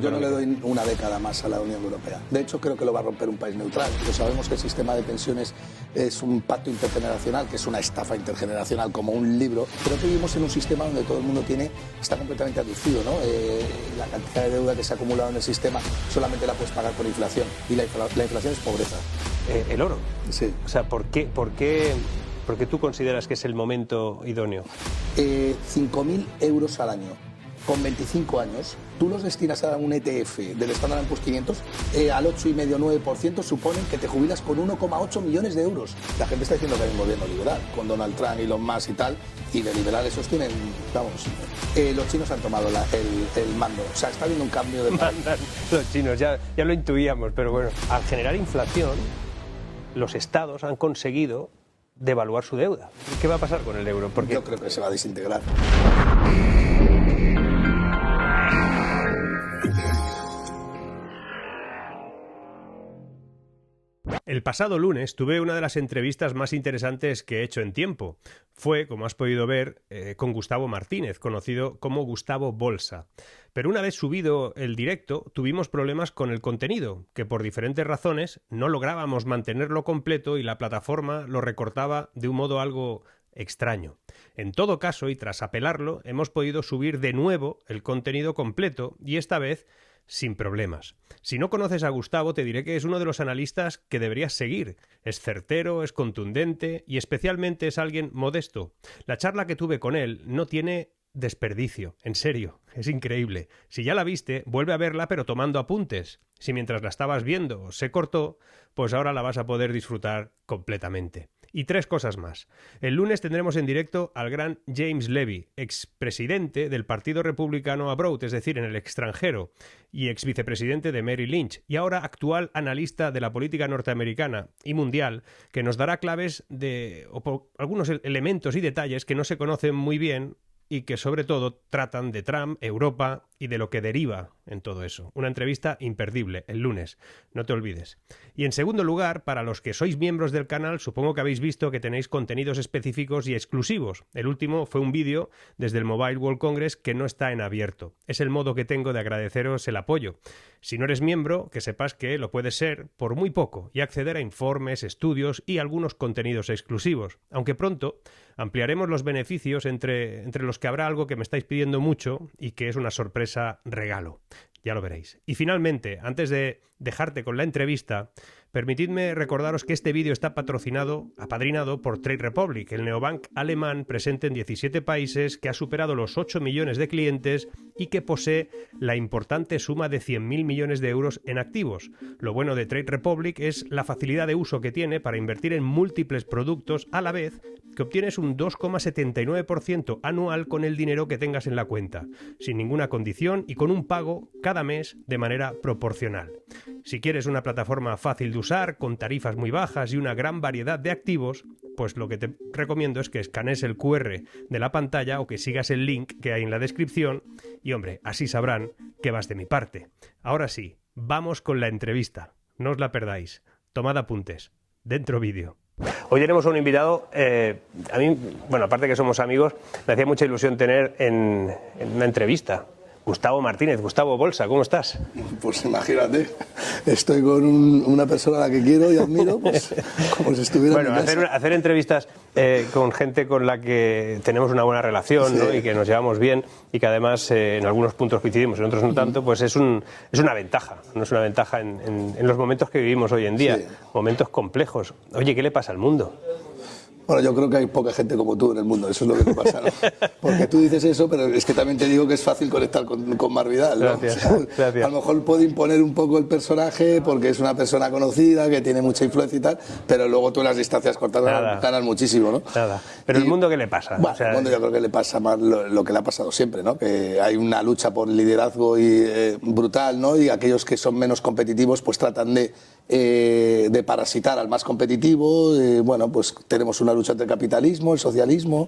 Yo no le doy una década más a la Unión Europea. De hecho, creo que lo va a romper un país neutral. Pero sabemos que el sistema de pensiones es un pacto intergeneracional, que es una estafa intergeneracional, como un libro. Creo que vivimos en un sistema donde todo el mundo está completamente aducido, ¿no? La cantidad de deuda que se ha acumulado en el sistema solamente la puedes pagar por inflación. Y la inflación es pobreza. ¿El oro? Sí. O sea, ¿por qué tú consideras que es el momento idóneo? 5.000 euros al año. Con 25 años, tú los destinas a un ETF del Standard & Poor's 500 al 8,5-9%, suponen que te jubilas con 1,8 millones de euros. La gente está diciendo que hay un gobierno liberal, con Donald Trump, Elon Musk y tal, y de liberales sostienen, vamos, los chinos han tomado el mando. O sea, está habiendo un cambio de... Los chinos, ya lo intuíamos, pero bueno, al generar inflación, los estados han conseguido devaluar su deuda. ¿Qué va a pasar con el euro? Porque... Yo creo que se va a desintegrar. El pasado lunes tuve una de las entrevistas más interesantes que he hecho en tiempo. Fue, como has podido ver, con Gustavo Martínez, conocido como Gustavo Bolsa. Pero una vez subido el directo, tuvimos problemas con el contenido, que por diferentes razones no lográbamos mantenerlo completo y la plataforma lo recortaba de un modo algo extraño. En todo caso, y tras apelarlo, hemos podido subir de nuevo el contenido completo y esta vez sin problemas. Si no conoces a Gustavo, te diré que es uno de los analistas que deberías seguir. Es certero, es contundente y especialmente es alguien modesto. La charla que tuve con él no tiene desperdicio, en serio, es increíble. Si ya la viste, vuelve a verla pero tomando apuntes. Si mientras la estabas viendo se cortó, pues ahora la vas a poder disfrutar completamente. Y 3 cosas más. El lunes tendremos en directo al gran James Levy, expresidente del Partido Republicano Abroad, es decir, en el extranjero, y exvicepresidente de Merrill Lynch, y ahora actual analista de la política norteamericana y mundial, que nos dará claves de algunos elementos y detalles que no se conocen muy bien y que sobre todo tratan de Trump, Europa y de lo que deriva en todo eso. Una entrevista imperdible, el lunes, no te olvides. Y en segundo lugar, para los que sois miembros del canal, supongo que habéis visto que tenéis contenidos específicos y exclusivos. El último fue un vídeo desde el Mobile World Congress que no está en abierto. Es el modo que tengo de agradeceros el apoyo. Si no eres miembro, que sepas que lo puedes ser por muy poco y acceder a informes, estudios y algunos contenidos exclusivos. Aunque pronto ampliaremos los beneficios entre los que habrá algo que me estáis pidiendo mucho y que es una sorpresa regalo. Ya lo veréis. Y finalmente, antes de dejarte con la entrevista, permitidme recordaros que este vídeo está apadrinado por Trade Republic, el neobank alemán presente en 17 países que ha superado los 8 millones de clientes y que posee la importante suma de 100.000 millones de euros en activos. Lo bueno de Trade Republic es la facilidad de uso que tiene para invertir en múltiples productos a la vez que obtienes un 2,79% anual con el dinero que tengas en la cuenta, sin ninguna condición y con un pago cada mes de manera proporcional. Si quieres una plataforma fácil de usar, con tarifas muy bajas y una gran variedad de activos, pues lo que te recomiendo es que escanees el QR de la pantalla o que sigas el link que hay en la descripción y, hombre, así sabrán que vas de mi parte. Ahora sí, vamos con la entrevista. No os la perdáis. Tomad apuntes. Dentro vídeo. Hoy tenemos un invitado, a mí, bueno, aparte que somos amigos, me hacía mucha ilusión tener en una entrevista. Gustavo Martínez, Gustavo Bolsa, ¿cómo estás? Pues imagínate, estoy con una persona a la que quiero y admiro, pues como si estuviera en mi casa. Hacer entrevistas con gente con la que tenemos una buena relación, sí, ¿no? Y que nos llevamos bien y que además en algunos puntos coincidimos, en otros no tanto, pues es una ventaja, no es una ventaja en los momentos que vivimos hoy en día, sí, momentos complejos. Oye, ¿qué le pasa al mundo? Bueno, yo creo que hay poca gente como tú en el mundo, eso es lo que te pasa, ¿no? Porque tú dices eso, pero es que también te digo que es fácil conectar con Mar Vidal, ¿no? Gracias, o sea, gracias. A lo mejor puede imponer un poco el personaje porque es una persona conocida, que tiene mucha influencia y tal, pero luego tú las distancias cortas ganas muchísimo, ¿no? Nada. Pero el mundo, ¿qué le pasa? Bueno, el mundo yo creo que le pasa más lo que le ha pasado siempre, ¿no? Que hay una lucha por liderazgo brutal, ¿no? Y aquellos que son menos competitivos pues tratan de parasitar al más competitivo. Bueno, pues tenemos una lucha entre el capitalismo, el socialismo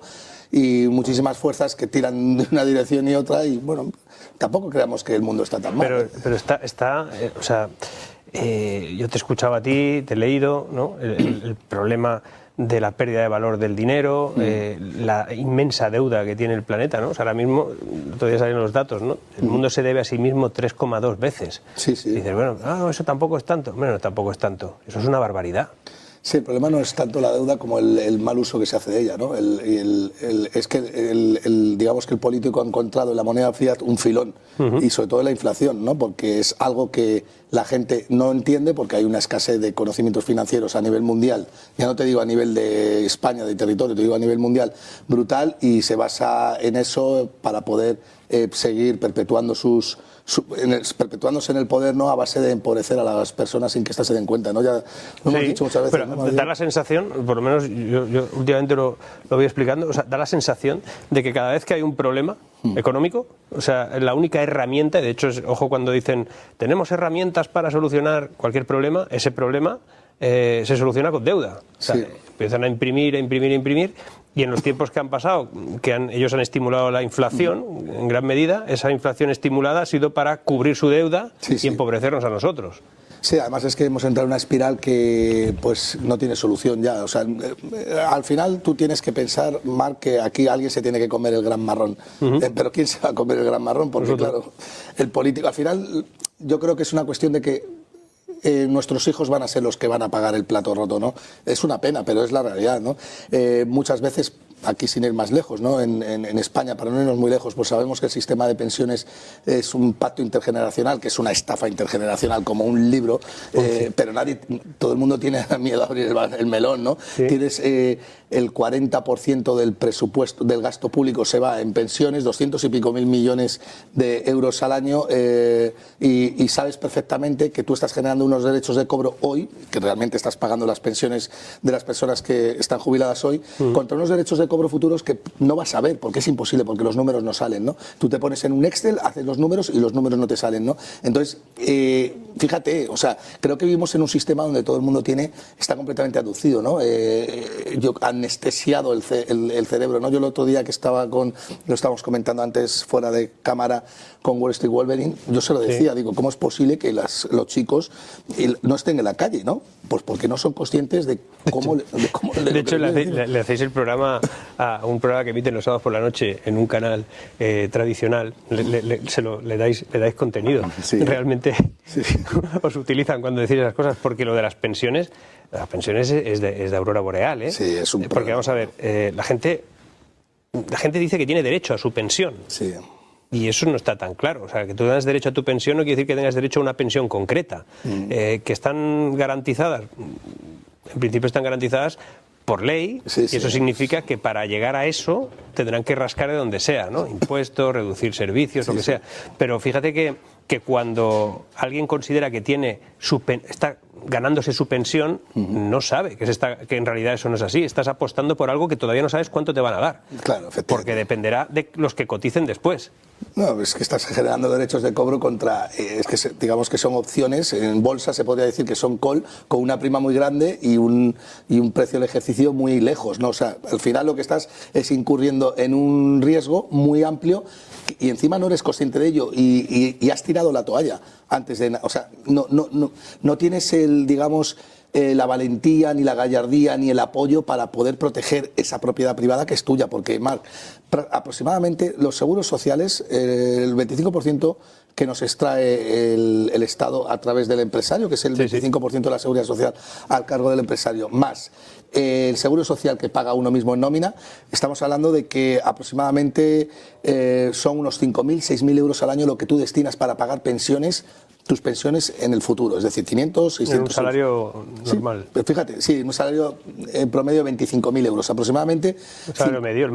y muchísimas fuerzas que tiran de una dirección y otra y bueno, tampoco creamos que el mundo está tan mal. Pero está o sea, yo te escuchaba a ti, te he leído, ¿no? El problema de la pérdida de valor del dinero, la inmensa deuda que tiene el planeta, ¿no? O sea, ahora mismo, todavía salen los datos, ¿no? El mundo se debe a sí mismo 3,2 veces. Sí, sí. Y dices, bueno, no, eso tampoco es tanto. Bueno, tampoco es tanto. Eso es una barbaridad. Sí, el problema no es tanto la deuda como el mal uso que se hace de ella, ¿no? Es que digamos que el político ha encontrado en la moneda fiat un filón, y sobre todo en la inflación, ¿no? Porque es algo que la gente no entiende, porque hay una escasez de conocimientos financieros a nivel mundial, ya no te digo a nivel de España, de territorio, te digo a nivel mundial, brutal, y se basa en eso para poder seguir perpetuándose en el poder, ¿no? A base de empobrecer a las personas sin que éstas se den cuenta, ¿no? Ya lo hemos dicho muchas veces. Pero ¿no? da la sensación, por lo menos yo últimamente lo voy explicando, o sea, da la sensación de que cada vez que hay un problema económico, o sea, la única herramienta, y de hecho, ojo cuando dicen tenemos herramientas para solucionar cualquier problema, ese problema se soluciona con deuda. O sea, empiezan a imprimir, y en los tiempos que han pasado, ellos han estimulado la inflación en gran medida, esa inflación estimulada ha sido para cubrir su deuda y empobrecernos a nosotros. Sí, además es que hemos entrado en una espiral que pues no tiene solución ya. O sea, al final tú tienes que pensar, Marc, que aquí alguien se tiene que comer el gran marrón. Pero ¿quién se va a comer el gran marrón? Porque claro, el político, al final yo creo que es una cuestión de que nuestros hijos van a ser los que van a pagar el plato roto, ¿no? Es una pena, pero es la realidad, ¿no? Muchas veces, aquí sin ir más lejos, ¿no? En España, para no irnos muy lejos, pues sabemos que el sistema de pensiones es un pacto intergeneracional, que es una estafa intergeneracional, como un libro, pero todo el mundo tiene miedo a abrir el melón, ¿no? Sí. Tienes el 40% del presupuesto, del gasto público se va en pensiones, 200 y pico mil millones de euros al año, y sabes perfectamente que tú estás generando unos derechos de cobro hoy, que realmente estás pagando las pensiones de las personas que están jubiladas hoy, contra unos derechos de cobro futuros que no vas a ver, porque es imposible, porque los números no salen, ¿no? Tú te pones en un Excel, haces los números y los números no te salen, ¿no? Entonces, fíjate, o sea, creo que vivimos en un sistema donde todo el mundo está completamente aducido, ¿no? Anestesiado el cerebro, ¿no? Yo el otro día que lo estábamos comentando antes fuera de cámara con Wall Street Wolverine, yo se lo decía, digo, ¿cómo es posible que los chicos no estén en la calle, ¿no? Pues porque no son conscientes de cómo... De hecho, le hacéis el programa a un programa que emiten los sábados por la noche en un canal tradicional, le dais contenido. Sí. Realmente os utilizan cuando decís esas cosas, porque lo de las pensiones es de aurora boreal, ¿eh? Sí, es un problema. Porque vamos a ver, la gente dice que tiene derecho a su pensión. Sí. Y eso no está tan claro. O sea, que tú tengas derecho a tu pensión no quiere decir que tengas derecho a una pensión concreta. Que están garantizadas, en principio están garantizadas por ley, y eso significa que para llegar a eso tendrán que rascar de donde sea, ¿no? Impuestos, reducir servicios, lo que sea. Pero fíjate que cuando alguien considera que está ganándose su pensión, no sabe que en realidad eso no es así. Estás apostando por algo que todavía no sabes cuánto te van a dar. Claro, efectivamente. Porque dependerá de los que coticen después. No, es que estás generando derechos de cobro es que digamos que son opciones. En bolsa se podría decir que son call, con una prima muy grande y un precio del ejercicio muy lejos, ¿no? O sea, al final lo que estás es incurriendo en un riesgo muy amplio y encima no eres consciente de ello y has tirado la toalla antes de... O sea, no tienes la valentía, ni la gallardía, ni el apoyo para poder proteger esa propiedad privada que es tuya, porque, Marc, aproximadamente los seguros sociales, el 25% que nos extrae el Estado a través del empresario, que es el 25% de la seguridad social al cargo del empresario, más el seguro social que paga uno mismo en nómina, estamos hablando de que aproximadamente son unos 5.000, 6.000 euros al año lo que tú destinas para pagar tus pensiones en el futuro, es decir, 500, 600 en un salario normal. Sí, fíjate, sí, un salario en promedio de 25.000 euros aproximadamente. El salario medio,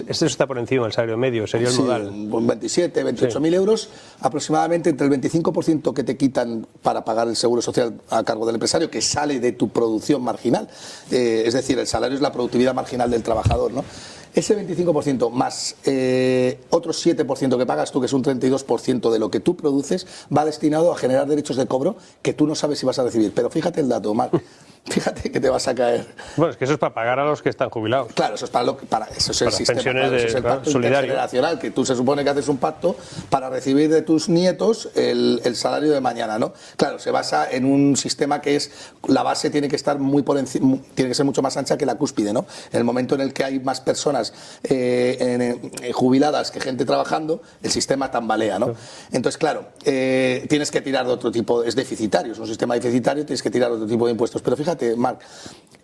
eso está por encima del salario medio, sería el modal. 27, 28.000 euros, aproximadamente entre el 25% que te quitan para pagar el seguro social a cargo del empresario, que sale de tu producción marginal, es decir, el salario es la productividad marginal del trabajador, ¿no? Ese 25% más otro 7% que pagas tú, que es un 32% de lo que tú produces, va destinado a generar derechos de cobro que tú no sabes si vas a recibir. Pero fíjate el dato, Marc, fíjate que te vas a caer. Bueno, es que eso es para pagar a los que están jubilados. Claro, eso es eso es el para sistema, pensiones eso es el pacto intergeneracional, que tú se supone que haces un pacto para recibir de tus nietos el salario de mañana, ¿no? Claro, se basa en un sistema que es, la base tiene que estar muy por encima, tiene que ser mucho más ancha que la cúspide, ¿no? En el momento en el que hay más personas jubiladas que gente trabajando, el sistema tambalea, ¿no? Entonces, claro, tienes que tirar de otro tipo, es deficitario, es un sistema deficitario, tienes que tirar de otro tipo de impuestos. Pero fíjate, Marc,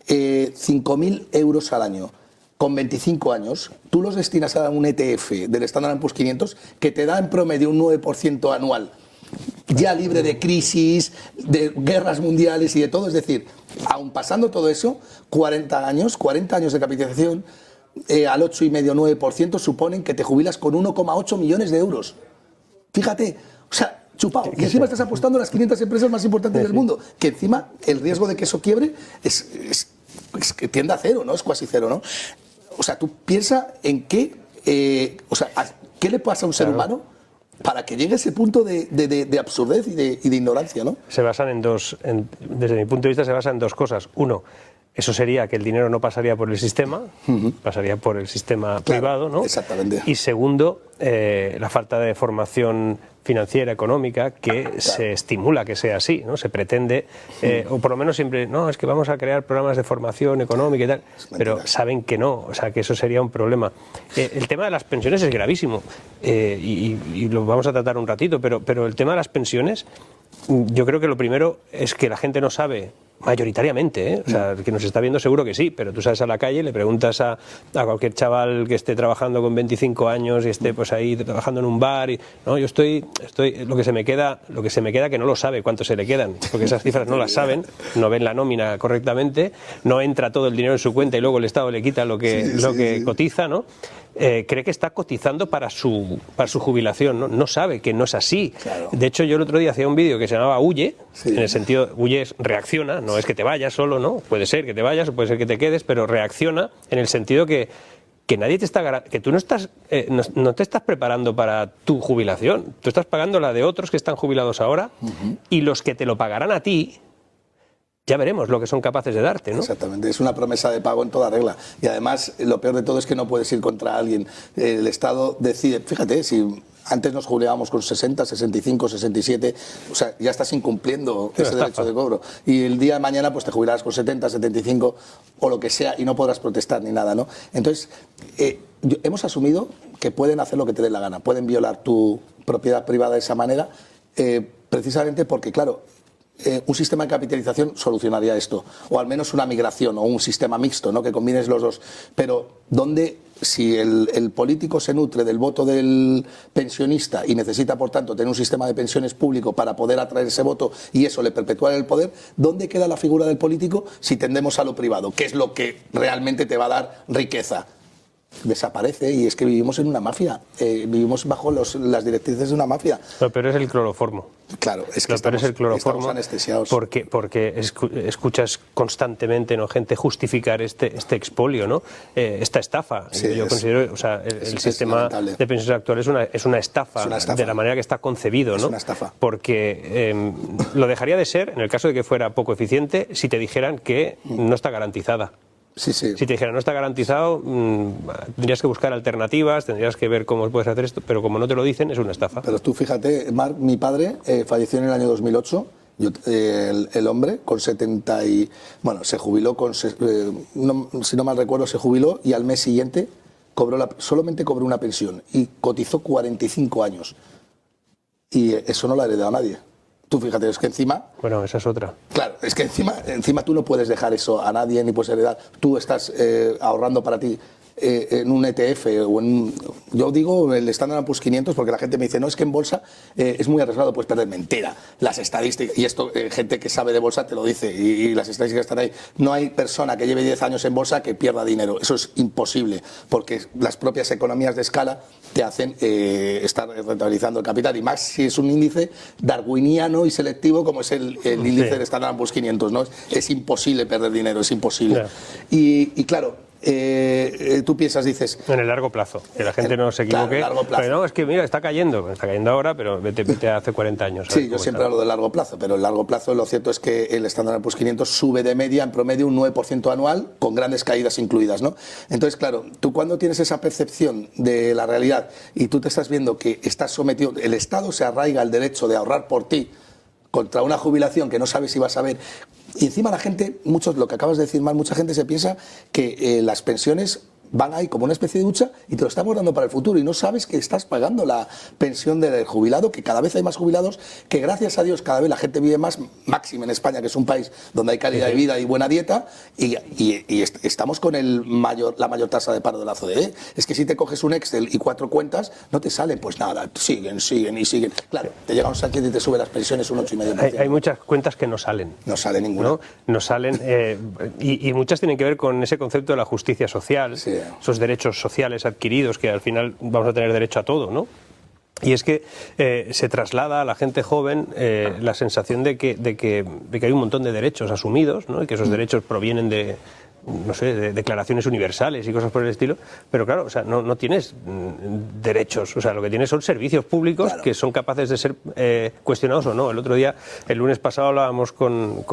5.000 euros al año con 25 años, tú los destinas a un ETF del Standard & Poor's 500 que te da en promedio un 9% anual, ya libre de crisis, de guerras mundiales y de todo. Es decir, aun pasando todo eso, 40 años de capitalización al 8,5-9% suponen que te jubilas con 1,8 millones de euros. Fíjate, o sea, chupado. Y encima estás apostando a las 500 empresas más importantes del mundo, que encima el riesgo de que eso quiebre es que tiende a cero, ¿no? Es casi cero, ¿no? O sea, tú piensas en qué, ¿qué le pasa a un ser humano para que llegue a ese punto de absurdez y de ignorancia, ¿no? Se basan desde mi punto de vista, se basan en dos cosas. Uno, eso sería que el dinero no pasaría por el sistema, pasaría por el sistema privado, ¿no? Exactamente. Y segundo, la falta de formación financiera, económica, que se estimula que sea así, ¿no? Se pretende, o por lo menos siempre, no, es que vamos a crear programas de formación económica y tal, pero saben que no, o sea, que eso sería un problema. El tema de las pensiones es gravísimo, y lo vamos a tratar un ratito, pero el tema de las pensiones, yo creo que lo primero es que la gente no sabe, mayoritariamente, o sea, que nos está viendo seguro que sí, pero tú sales a la calle, le preguntas a cualquier chaval que esté trabajando con 25 años y esté pues ahí trabajando en un bar y no, yo estoy lo que se me queda que no lo sabe cuánto se le quedan, porque esas cifras no las saben, no ven la nómina correctamente, no entra todo el dinero en su cuenta y luego el Estado le quita lo que cotiza, ¿no? Cree que está cotizando para su jubilación, ¿no? No sabe que no es así. Claro. De hecho, yo el otro día hacía un vídeo que se llamaba Huye, en el sentido, huye es reacciona, no es que te vayas solo, ¿no? Puede ser que te vayas o puede ser que te quedes, pero reacciona en el sentido que nadie te está, que tú no te estás preparando para tu jubilación, tú estás pagando la de otros que están jubilados ahora, y los que te lo pagarán a ti, ya veremos lo que son capaces de darte, ¿no? Exactamente, es una promesa de pago en toda regla. Y además, lo peor de todo es que no puedes ir contra alguien. El Estado decide, fíjate, si antes nos jubilábamos con 60, 65, 67, o sea, ya estás incumpliendo ese derecho de cobro. Y el día de mañana pues te jubilarás con 70, 75 o lo que sea y no podrás protestar ni nada, ¿no? Entonces, hemos asumido que pueden hacer lo que te dé la gana, pueden violar tu propiedad privada de esa manera, precisamente porque, claro, un sistema de capitalización solucionaría esto, o al menos una migración o un sistema mixto, ¿no? Que combines los dos. Pero ¿dónde, si el político se nutre del voto del pensionista y necesita, por tanto, tener un sistema de pensiones público para poder atraer ese voto y eso le perpetúa el poder, ¿dónde queda la figura del político si tendemos a lo privado? ¿Qué es lo que realmente te va a dar riqueza? Desaparece, y es que vivimos en una mafia, vivimos bajo las directrices de una mafia. Lo peor es el cloroformo. Claro, es que estamos anestesiados. Porque escuchas constantemente, ¿no?, gente justificar este expolio, ¿no? Esta estafa. Sí, yo considero, o sea, el sistema de pensiones actual es una estafa de la manera que está concebido, ¿no? Es una estafa. Porque lo dejaría de ser, en el caso de que fuera poco eficiente, si te dijeran que no está garantizada. Sí. Si te dijera no está garantizado, tendrías que buscar alternativas, tendrías que ver cómo puedes hacer esto, pero como no te lo dicen, es una estafa. Pero tú fíjate, Marc, mi padre falleció en el año 2008, el hombre con 70 y... Bueno, se jubiló con... si no mal recuerdo, se jubiló y al mes siguiente solamente cobró una pensión y cotizó 45 años. Y eso no lo ha heredado a nadie. Tú fíjate, es que encima... Bueno, esa es otra. Claro, es que encima tú no puedes dejar eso a nadie, ni puedes heredar. Tú estás ahorrando para ti en un ETF o en... Yo digo el Standard & Poor's 500 porque la gente me dice, no, es que en bolsa es muy arriesgado, puedes perder. Mentira. Las estadísticas, y esto gente que sabe de bolsa te lo dice, y las estadísticas están ahí. No hay persona que lleve 10 años en bolsa que pierda dinero. Eso es imposible, porque las propias economías de escala te hacen estar rentabilizando el capital, y más si es un índice darwiniano y selectivo como es el índice del Standard & Poor's 500, ¿no? Es imposible perder dinero, es imposible. Yeah. Y claro, tú piensas, dices... En el largo plazo, que la gente no se equivoque. Claro, largo plazo. Pero no, es que mira, está cayendo ahora, pero vete hace 40 años. Sí, yo siempre hablo de largo plazo, pero el largo plazo lo cierto es que el Standard & Poor's 500 sube de media, en promedio, un 9% anual, con grandes caídas incluidas, ¿no? Entonces, claro, tú cuando tienes esa percepción de la realidad y tú te estás viendo que estás sometido, el Estado se arraiga el derecho de ahorrar por ti contra una jubilación que no sabes si vas a ver. Y encima la gente, lo que acabas de decir mal, mucha gente se piensa que las pensiones van ahí como una especie de ducha y te lo estamos dando para el futuro y no sabes que estás pagando la pensión del jubilado, que cada vez hay más jubilados, que gracias a Dios cada vez la gente vive más, máximo en España, que es un país donde hay calidad de vida y buena dieta, y estamos con la mayor tasa de paro de la OCDE. Es que si te coges un Excel y 4 cuentas, no te salen, pues nada, siguen. Claro, te llega un Sánchez y te sube las pensiones un 8,5%. Hay muchas cuentas que no salen. No sale ninguna. No salen, y muchas tienen que ver con ese concepto de la justicia social. Sí. Esos derechos sociales adquiridos, que al final vamos a tener derecho a todo, ¿no? Y es que se traslada a la gente joven la sensación de que hay un montón de derechos asumidos, ¿no? Y que esos derechos provienen de, no sé, de declaraciones universales y cosas por el estilo, pero claro, o sea, no tienes derechos, o sea, lo que tienes son servicios públicos, claro, que son capaces de ser cuestionados o no. El otro día, el lunes pasado, hablábamos con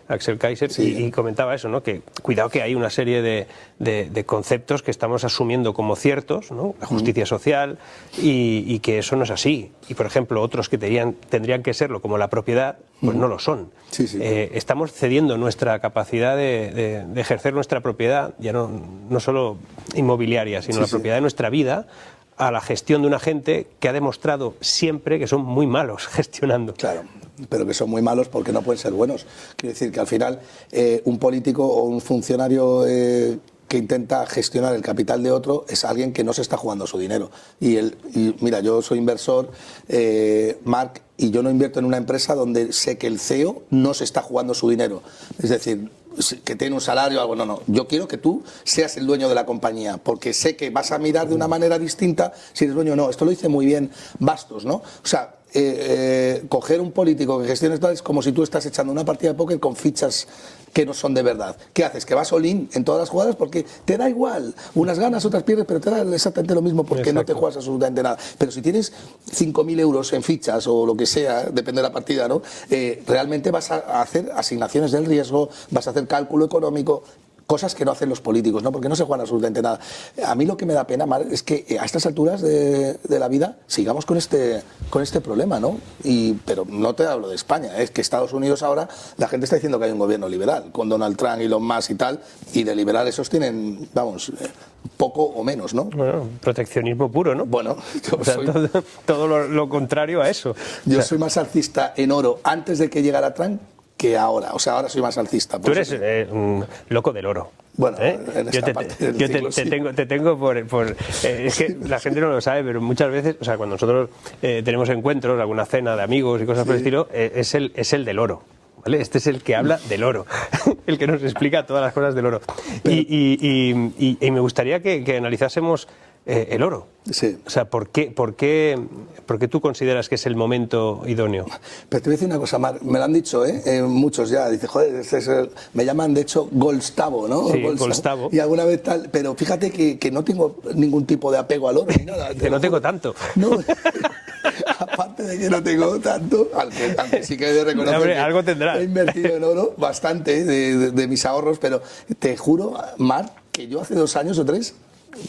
Axel Kaiser, sí, y comentaba eso, ¿no? Que cuidado, que hay una serie de conceptos que estamos asumiendo como ciertos, ¿no? La justicia social, y que eso no es así. Y, por ejemplo, otros que tendrían que serlo, como la propiedad, pues no lo son. Sí, sí. Estamos cediendo nuestra capacidad de ejercer nuestra propiedad, ya no solo inmobiliaria, sino la propiedad de nuestra vida, a la gestión de una gente que ha demostrado siempre que son muy malos gestionando. Claro, pero que son muy malos porque no pueden ser buenos. Quiero decir que al final un político o un funcionario que intenta gestionar el capital de otro es alguien que no se está jugando su dinero. Y mira, yo soy inversor, Marc, y yo no invierto en una empresa donde sé que el CEO no se está jugando su dinero. Es decir, que tiene un salario o algo, no. Yo quiero que tú seas el dueño de la compañía, porque sé que vas a mirar de una manera distinta si eres dueño o no. Esto lo dice muy bien Bastos, ¿no? O sea, coger un político que gestione esto es como si tú estás echando una partida de póker con fichas que no son de verdad. ¿Qué haces? Que vas all-in en todas las jugadas porque te da igual. Unas ganas, otras pierdes, pero te da exactamente lo mismo porque no te juegas absolutamente nada. Pero si tienes 5.000 euros en fichas o lo que sea, depende de la partida, ¿no? Realmente vas a hacer asignaciones del riesgo, vas a hacer cálculo económico, cosas que no hacen los políticos, ¿no? Porque no se juegan absolutamente nada. A mí lo que me da pena, Mar, es que a estas alturas de la vida sigamos con este problema, ¿no? Pero no te hablo de España, es que Estados Unidos ahora la gente está diciendo que hay un gobierno liberal, con Donald Trump y Elon Musk y tal, y de liberal esos tienen, vamos, poco o menos, ¿no? Bueno, proteccionismo puro, ¿no? Bueno, o sea, todo lo contrario a eso. Yo soy más alcista en oro antes de que llegara Trump que ahora, o sea, ahora soy más alcista. Tú eres un loco del oro. Bueno, en esta parte del ciclo, sí. te tengo por es que la gente no lo sabe, pero muchas veces, o sea, cuando nosotros tenemos encuentros, alguna cena de amigos y cosas por el estilo, es el del oro. ¿Vale? Este es el que habla del oro, el que nos explica todas las cosas del oro. Y me gustaría que analizásemos el oro. Sí. O sea, ¿por qué tú consideras que es el momento idóneo? Pero te voy a decir una cosa, Mar, me lo han dicho, muchos ya, dice, joder, me llaman de hecho Golstavo, ¿no? Sí, Golstavo. Y alguna vez tal, pero fíjate que no tengo ningún tipo de apego al oro ni nada. Que no tengo tanto. No. Aparte de que no tengo tanto, aunque sí que he de reconocer, hombre, que algo tendrá. He invertido en oro bastante de mis ahorros, pero te juro, Mar, que yo hace 2 años o 3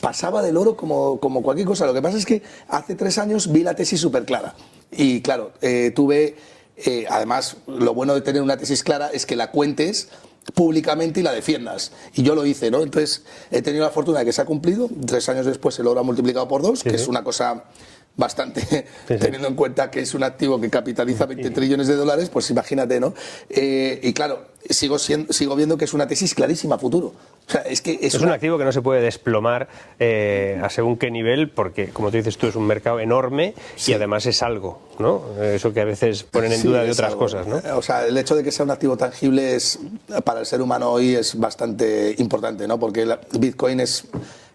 pasaba del oro como cualquier cosa. Lo que pasa es que hace 3 años vi la tesis súper clara. Y claro, tuve, además, lo bueno de tener una tesis clara es que la cuentes públicamente y la defiendas. Y yo lo hice, ¿no? Entonces, he tenido la fortuna de que se ha cumplido. 3 años después el oro ha multiplicado por 2, que es una cosa bastante, teniendo en cuenta que es un activo que capitaliza 20 trillones de dólares, pues imagínate, ¿no? Y claro, sigo viendo que es una tesis clarísima a futuro. O sea, es que es un activo que no se puede desplomar a según qué nivel, porque, como tú dices tú, es un mercado enorme y además es algo, ¿no? Eso que a veces ponen en duda de otras cosas, ¿no? O sea, el hecho de que sea un activo tangible para el ser humano hoy es bastante importante, ¿no? Porque el Bitcoin es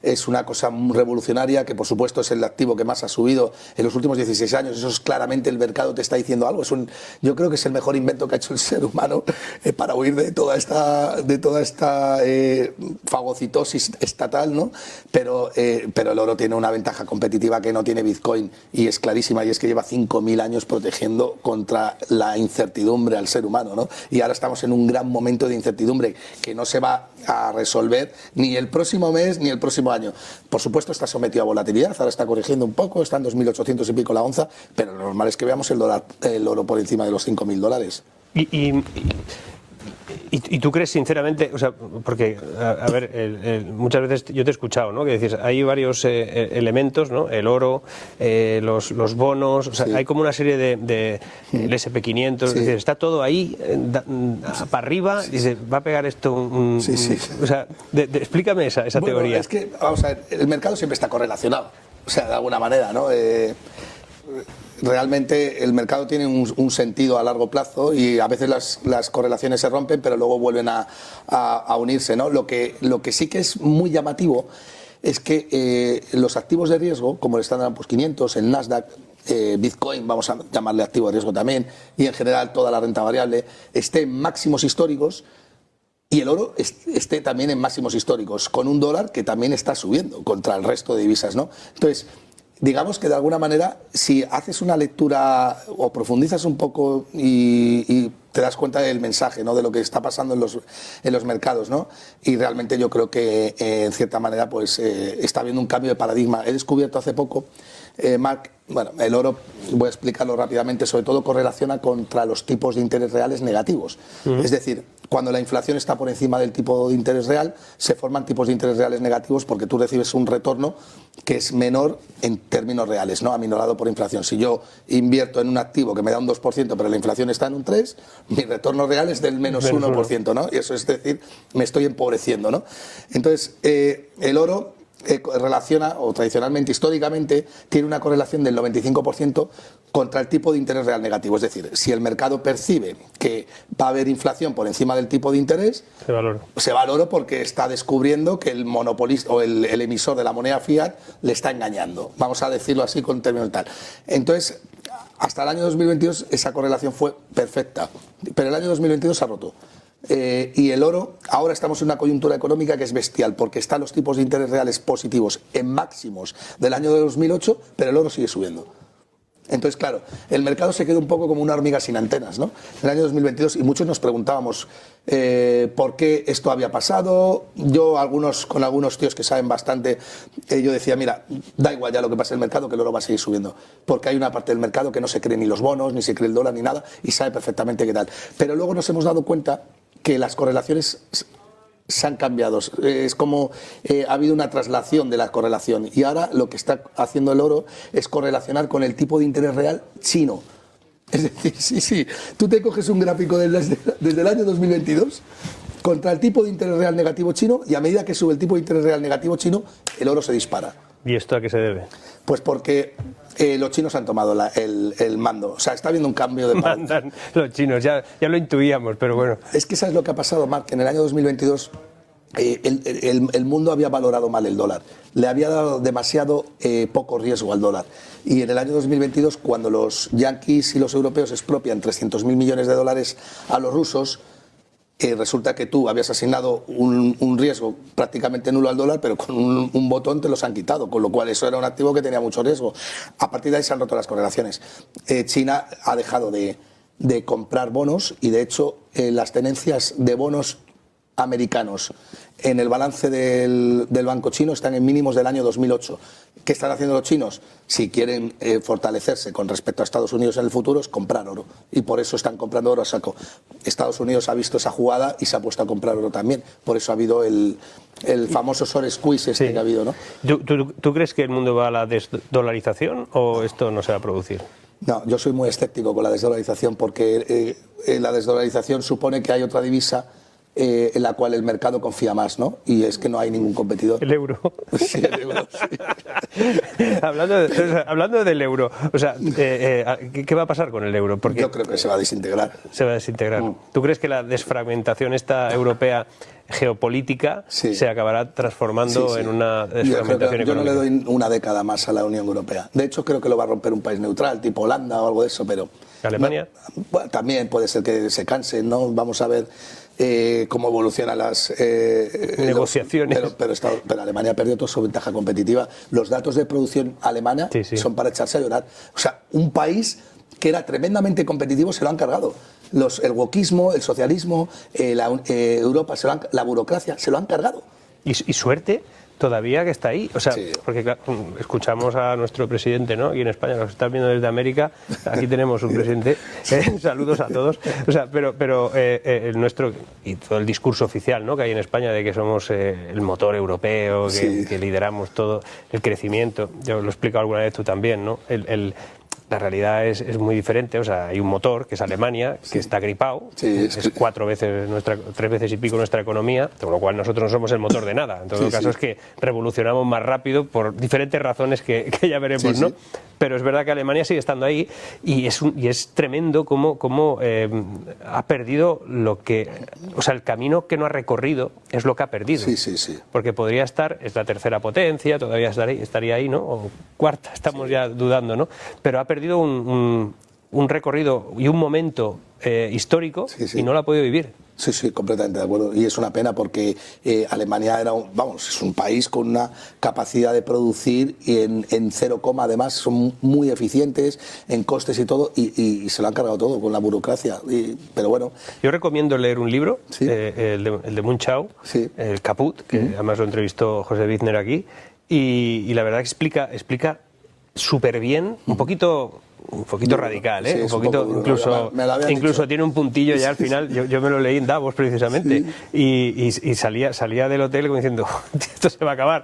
es una cosa muy revolucionaria, que por supuesto es el activo que más ha subido en los últimos 16 años. Eso es claramente, el mercado te está diciendo algo. Yo creo que es el mejor invento que ha hecho el ser humano para huir de toda esta fagocitosis estatal, ¿no? Pero el oro tiene una ventaja competitiva que no tiene Bitcoin, y es clarísima, y es que lleva 5.000 años protegiendo contra la incertidumbre al ser humano, ¿no? Y ahora estamos en un gran momento de incertidumbre que no se va a resolver ni el próximo mes ni el próximo año. Por supuesto está sometido a volatilidad, ahora está corrigiendo un poco, está en 2.800 y pico la onza, pero lo normal es que veamos el oro por encima de los $5.000. ¿Y tú crees sinceramente, o sea, porque, a ver, muchas veces yo te he escuchado, ¿no?, que decís, hay varios elementos, ¿no?, el oro, los bonos, o sea, sí, hay como una serie de el SP500, sí, es decir, está todo ahí, para arriba, sí, y se va a pegar esto sí, sí. O sea, explícame esa teoría. Es que, vamos a ver, el mercado siempre está correlacionado, o sea, de alguna manera, ¿no? Realmente el mercado tiene un sentido a largo plazo, y a veces las correlaciones se rompen, pero luego vuelven a unirse, ¿no? Lo que sí que es muy llamativo es que los activos de riesgo, como el Standard & Poor's 500, el Nasdaq, Bitcoin, vamos a llamarle activo de riesgo también, y en general toda la renta variable, esté en máximos históricos, y el oro esté también en máximos históricos, con un dólar que también está subiendo contra el resto de divisas, ¿no? Entonces, digamos que de alguna manera, si haces una lectura o profundizas un poco y te das cuenta del mensaje, ¿no?, de lo que está pasando en los mercados, ¿no? Y realmente yo creo que en cierta manera pues está habiendo un cambio de paradigma. He descubierto hace poco, Marc, bueno, el oro, voy a explicarlo rápidamente, sobre todo correlaciona contra los tipos de interés reales negativos. Es decir, cuando la inflación está por encima del tipo de interés real, se forman tipos de interés reales negativos, porque tú recibes un retorno que es menor en términos reales, ¿no?, aminorado por inflación. Si yo invierto en un activo que me da un 2%, pero la inflación está en un 3%, mi retorno real es del menos 1%, ¿no? Y eso es decir, me estoy empobreciendo, ¿no? Entonces, el oro relaciona, o tradicionalmente, históricamente, tiene una correlación del 95% contra el tipo de interés real negativo. Es decir, si el mercado percibe que va a haber inflación por encima del tipo de interés, se valora porque está descubriendo que el monopolista o el emisor de la moneda fiat le está engañando. Vamos a decirlo así con términos tal. Entonces, hasta el año 2022 esa correlación fue perfecta, pero el año 2022 se ha roto. Y el oro, ahora estamos en una coyuntura económica que es bestial, porque están los tipos de interés reales positivos en máximos del año de 2008, pero el oro sigue subiendo. Entonces, claro, el mercado se queda un poco como una hormiga sin antenas, ¿no? En el año 2022, y muchos nos preguntábamos por qué esto había pasado. Yo, con algunos tíos que saben bastante, yo decía, mira, da igual ya lo que pase en el mercado, que el oro va a seguir subiendo, porque hay una parte del mercado que no se cree ni los bonos, ni se cree el dólar, ni nada, y sabe perfectamente qué tal. Pero luego nos hemos dado cuenta que las correlaciones se han cambiado, es como ha habido una traslación de la correlación, y ahora lo que está haciendo el oro es correlacionar con el tipo de interés real chino. Es decir, sí, tú te coges un gráfico desde el año 2022 contra el tipo de interés real negativo chino, y a medida que sube el tipo de interés real negativo chino, el oro se dispara. ¿Y esto a qué se debe? Pues porque los chinos han tomado el mando. O sea, está habiendo un cambio de... Mandan los chinos, ya lo intuíamos, pero bueno. Es que ¿sabes lo que ha pasado, Marc? En el año 2022 el mundo había valorado mal el dólar. Le había dado demasiado poco riesgo al dólar. Y en el año 2022, cuando los yanquis y los europeos expropian 300.000 millones de dólares a los rusos, resulta que tú habías asignado un riesgo prácticamente nulo al dólar, pero con un botón te los han quitado, con lo cual eso era un activo que tenía mucho riesgo. A partir de ahí se han roto las correlaciones. China ha dejado de comprar bonos, y de hecho las tenencias de bonos americanos en el balance del banco chino están en mínimos del año 2008. ¿Qué están haciendo los chinos? Si quieren fortalecerse con respecto a Estados Unidos en el futuro, es comprar oro, y por eso están comprando oro a saco. Estados Unidos ha visto esa jugada y se ha puesto a comprar oro también. Por eso ha habido el famoso short squeeze que ha habido, ¿no? ¿Tú crees que el mundo va a la desdolarización o esto no se va a producir? No, yo soy muy escéptico con la desdolarización, porque la desdolarización supone que hay otra divisa en la cual el mercado confía más, ¿no? Y es que no hay ningún competidor. El euro. Sí, el euro, sí. Hablando del euro, o sea, ¿qué va a pasar con el euro? Porque yo creo que se va a desintegrar. Se va a desintegrar. ¿Tú crees que la desfragmentación esta europea geopolítica se acabará transformando en una desfragmentación económica? Yo no le doy una década más a la Unión Europea. De hecho, creo que lo va a romper un país neutral, tipo Holanda o algo de eso, pero... ¿Alemania? No, bueno, también puede ser que se cansen, ¿no? Vamos a ver cómo evolucionan las negociaciones. Pero Alemania ha perdido toda su ventaja competitiva. Los datos de producción alemana son para echarse a llorar. O sea, un país que era tremendamente competitivo se lo han cargado. El wokismo, el socialismo, Europa, la burocracia, se lo han cargado. Y suerte todavía que está ahí, o sea, porque claro, escuchamos a nuestro presidente, ¿no? Y en España nos están viendo desde América, aquí tenemos un presidente, saludos a todos, o sea, pero el nuestro y todo el discurso oficial, ¿no? Que hay en España de que somos el motor europeo, que lideramos todo el crecimiento. Yo lo he explicado alguna vez tú también, ¿no? La realidad es muy diferente, o sea, hay un motor que es Alemania, que está gripado, es 3 veces y pico nuestra economía, con lo cual nosotros no somos el motor de nada. En todo caso es que revolucionamos más rápido por diferentes razones que ya veremos, ¿no? Pero es verdad que Alemania sigue estando ahí y es tremendo cómo ha perdido el camino que no ha recorrido es lo que ha perdido. Porque podría estar, es la tercera potencia, todavía estaría ahí, ¿no? O cuarta, estamos ya dudando, ¿no? Pero ha perdido un recorrido y un momento histórico y no lo ha podido vivir. Sí, completamente de acuerdo. Y es una pena porque Alemania es un país con una capacidad de producir y en 0, además son muy eficientes en costes y todo y se lo han cargado todo con la burocracia. Pero bueno. Yo recomiendo leer un libro, el de Munchau, el Caput, que además lo entrevistó José Wizner aquí, y la verdad que explica súper bien, un poquito radical, un poquito, incluso tiene un puntillo ya al final. Yo me lo leí en Davos precisamente y salía del hotel como diciendo esto se va a acabar,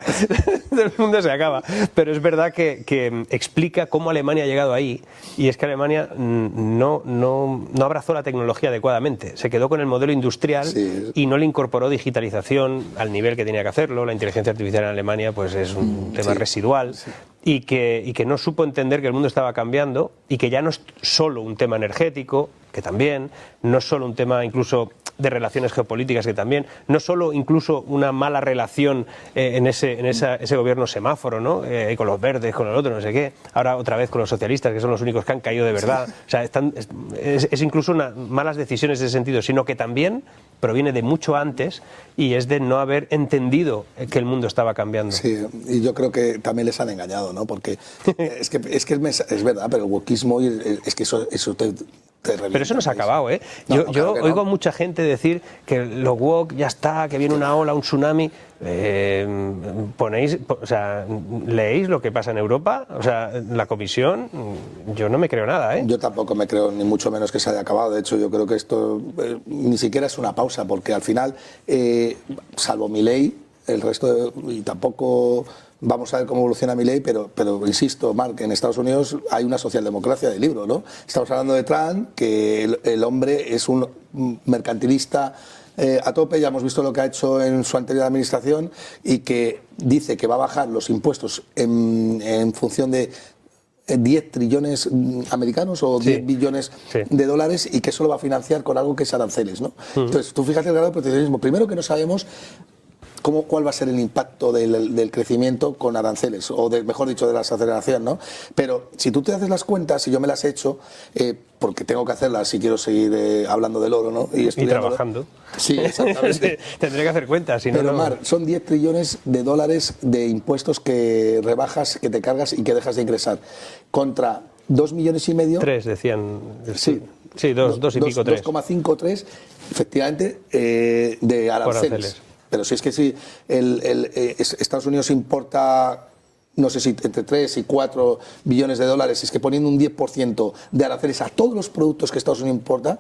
el mundo se acaba. Pero es verdad que explica cómo Alemania ha llegado ahí, y es que Alemania no abrazó la tecnología adecuadamente, se quedó con el modelo industrial y no le incorporó digitalización al nivel que tenía que hacerlo. La inteligencia artificial en Alemania pues es un tema residual. Y que no supo entender que el mundo estaba cambiando y que ya no es solo un tema energético, que también, no es solo un tema incluso de relaciones geopolíticas, que también, no solo incluso una mala relación en ese gobierno semáforo, ¿no? Con los verdes, con el otro, no sé qué, ahora otra vez con los socialistas, que son los únicos que han caído de verdad. O sea, es incluso malas decisiones en ese sentido, sino que también proviene de mucho antes y es de no haber entendido que el mundo estaba cambiando. Sí, y yo creo que también les han engañado, ¿no? Porque es verdad, pero el wokismo es que eso te pero eso no se ha acabado, ¿eh? Yo oigo a mucha gente decir que lo woke ya está, que viene una ola, un tsunami. ¿Leéis lo que pasa en Europa? O sea, la Comisión, yo no me creo nada, ¿eh? Yo tampoco me creo, ni mucho menos que se haya acabado. De hecho, yo creo que esto ni siquiera es una pausa, porque al final, salvo Milei, el resto, y tampoco... Vamos a ver cómo evoluciona Milei, pero insisto, Marc, en Estados Unidos hay una socialdemocracia de libro, ¿no? Estamos hablando de Trump, que el hombre es un mercantilista a tope, ya hemos visto lo que ha hecho en su anterior administración, y que dice que va a bajar los impuestos en función de 10 trillones americanos o 10 billones de dólares, y que eso lo va a financiar con algo que es aranceles, ¿no? Entonces, tú fíjate el grado de proteccionismo. Primero, que no sabemos cuál va a ser el impacto del crecimiento con aranceles, o mejor dicho, de la desaceleración, ¿no? Pero si tú te haces las cuentas, y yo me las he hecho, porque tengo que hacerlas si quiero seguir hablando del oro, ¿no? Y trabajando. Sí, exactamente. Tendré que hacer cuentas. Si pero, Mar, son 10 trillones de dólares de impuestos que rebajas, que te cargas y que dejas de ingresar, contra 2,5 millones. 3 decían. Sí, 2 y pico, 3. 2,53, efectivamente, de aranceles. Pero si es que si Estados Unidos importa, no sé si entre 3 y 4 billones de dólares, es que poniendo un 10% de aranceles a todos los productos que Estados Unidos importa,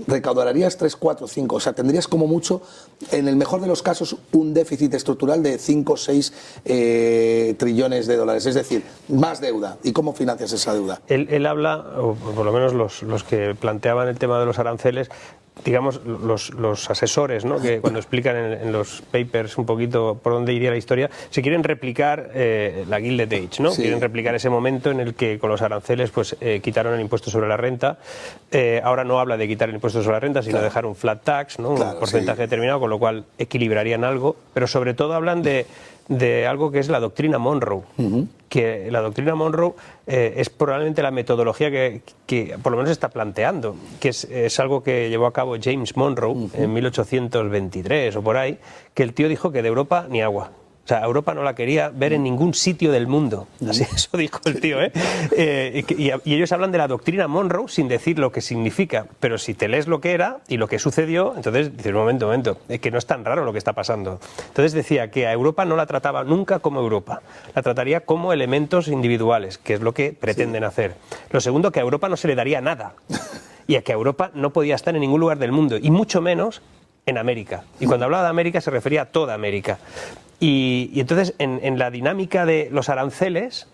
recaudarías 3, 4, 5. O sea, tendrías como mucho, en el mejor de los casos, un déficit estructural de 5 o 6 trillones de dólares. Es decir, más deuda. ¿Y cómo financias esa deuda? Él habla, o por lo menos los que planteaban el tema de los aranceles, digamos, los asesores, ¿no?, que cuando explican en los papers un poquito por dónde iría la historia, se quieren replicar la Gilded Age, ¿no? Sí. Quieren replicar ese momento en el que con los aranceles pues quitaron el impuesto sobre la renta. Ahora no habla de quitar el impuesto sobre la renta, sino dejar un flat tax, ¿no?, un porcentaje determinado, con lo cual equilibrarían algo, pero sobre todo hablan de algo que es la doctrina Monroe, que la doctrina Monroe es probablemente la metodología que por lo menos está planteando, que es algo que llevó a cabo James Monroe en 1823 o por ahí, que el tío dijo que de Europa ni agua. O sea, Europa no la quería ver en ningún sitio del mundo. Así eso dijo el tío, ¿eh? Y ellos hablan de la doctrina Monroe sin decir lo que significa. Pero si te lees lo que era y lo que sucedió, entonces dices, momento, es que no es tan raro lo que está pasando. Entonces decía que a Europa no la trataba nunca como Europa. La trataría como elementos individuales, que es lo que pretenden hacer. Lo segundo, que a Europa no se le daría nada. Y a que Europa no podía estar en ningún lugar del mundo. Y mucho menos en América. Y cuando hablaba de América se refería a toda América. Y entonces en la dinámica de los aranceles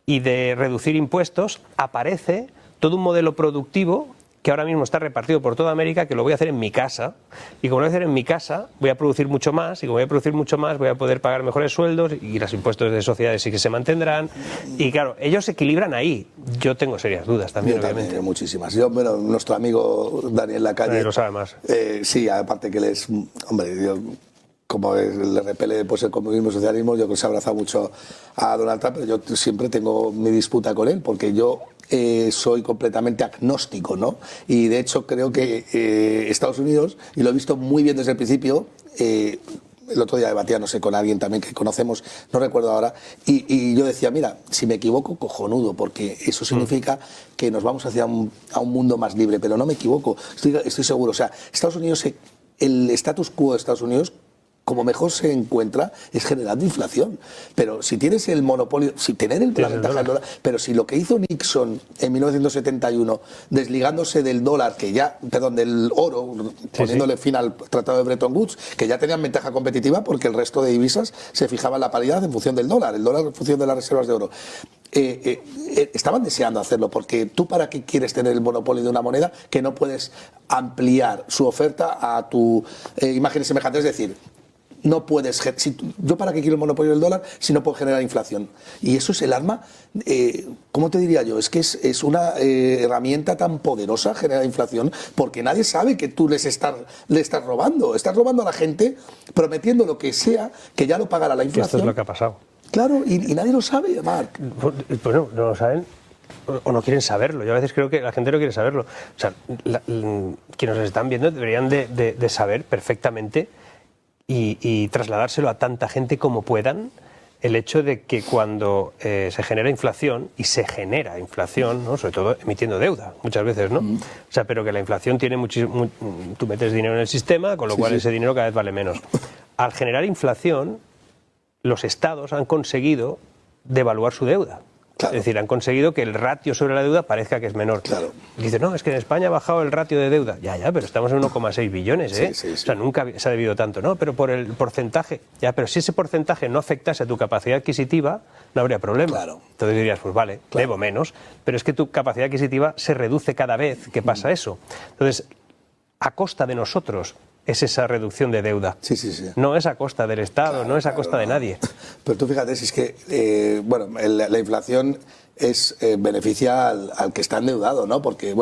y de reducir impuestos aparece todo un modelo productivo que ahora mismo está repartido por toda América, que lo voy a hacer en mi casa, y como lo voy a hacer en mi casa voy a producir mucho más, y como voy a producir mucho más voy a poder pagar mejores sueldos y los impuestos de sociedades sí que se mantendrán, y claro, ellos se equilibran ahí. Yo tengo serias dudas también, yo obviamente. También, muchísimas. Bueno, nuestro amigo Daniel Lacalle lo sabe más. Sí, aparte que él es, hombre, como le repele pues, el comunismo y el socialismo, yo creo que se ha abrazado mucho a Donald Trump, pero yo siempre tengo mi disputa con él, porque yo soy completamente agnóstico, ¿no? Y de hecho creo que Estados Unidos, y lo he visto muy bien desde el principio, el otro día debatía, no sé, con alguien también que conocemos, no recuerdo ahora, y yo decía, mira, si me equivoco, cojonudo, porque eso significa que nos vamos hacia a un mundo más libre, pero no me equivoco, estoy seguro. O sea, Estados Unidos, el status quo de Estados Unidos, como mejor se encuentra, es generando inflación. Pero si tienes el monopolio, si tener la ventaja del dólar, pero si lo que hizo Nixon en 1971, desligándose del dólar, del oro, poniéndole fin al Tratado de Bretton Woods, que ya tenían ventaja competitiva porque el resto de divisas se fijaba en la paridad en función del dólar, el dólar en función de las reservas de oro. Estaban deseando hacerlo, porque tú para qué quieres tener el monopolio de una moneda que no puedes ampliar su oferta a tu imagen semejante, es decir, no puedes, yo para qué quiero el monopolio del dólar si no puedo generar inflación. Y eso es el arma, ¿cómo te diría yo? Es que es una herramienta tan poderosa generar inflación, porque nadie sabe que tú le estás robando. Estás robando a la gente prometiendo lo que sea, que ya lo pagará la inflación. Esto es lo que ha pasado. Claro, y nadie lo sabe, Marc. Pues no lo saben o no quieren saberlo. Yo a veces creo que la gente no quiere saberlo. O sea, quienes nos están viendo deberían de saber perfectamente y trasladárselo a tanta gente como puedan el hecho de que cuando se genera inflación, y se genera inflación, ¿no?, sobre todo emitiendo deuda muchas veces, ¿no? O sea, pero que la inflación tiene muchísimo, tú metes dinero en el sistema, con lo cual ese dinero cada vez vale menos. Al generar inflación, los estados han conseguido devaluar su deuda. Claro. Es decir, han conseguido que el ratio sobre la deuda parezca que es menor. Claro. Y dice, no, es que en España ha bajado el ratio de deuda. Ya, pero estamos en 1,6 billones, ¿eh? Sí. O sea, nunca se ha debido tanto, ¿no? Pero por el porcentaje. Ya, pero si ese porcentaje no afectase a tu capacidad adquisitiva, no habría problema. Claro. Entonces dirías, pues vale, debo menos. Pero es que tu capacidad adquisitiva se reduce cada vez que pasa eso. Entonces, a costa de nosotros es esa reducción de deuda. Sí. No es a costa del Estado, no es a costa de nadie. Pero tú fíjate, si es que, la inflación beneficia al que está endeudado, ¿no? Porque,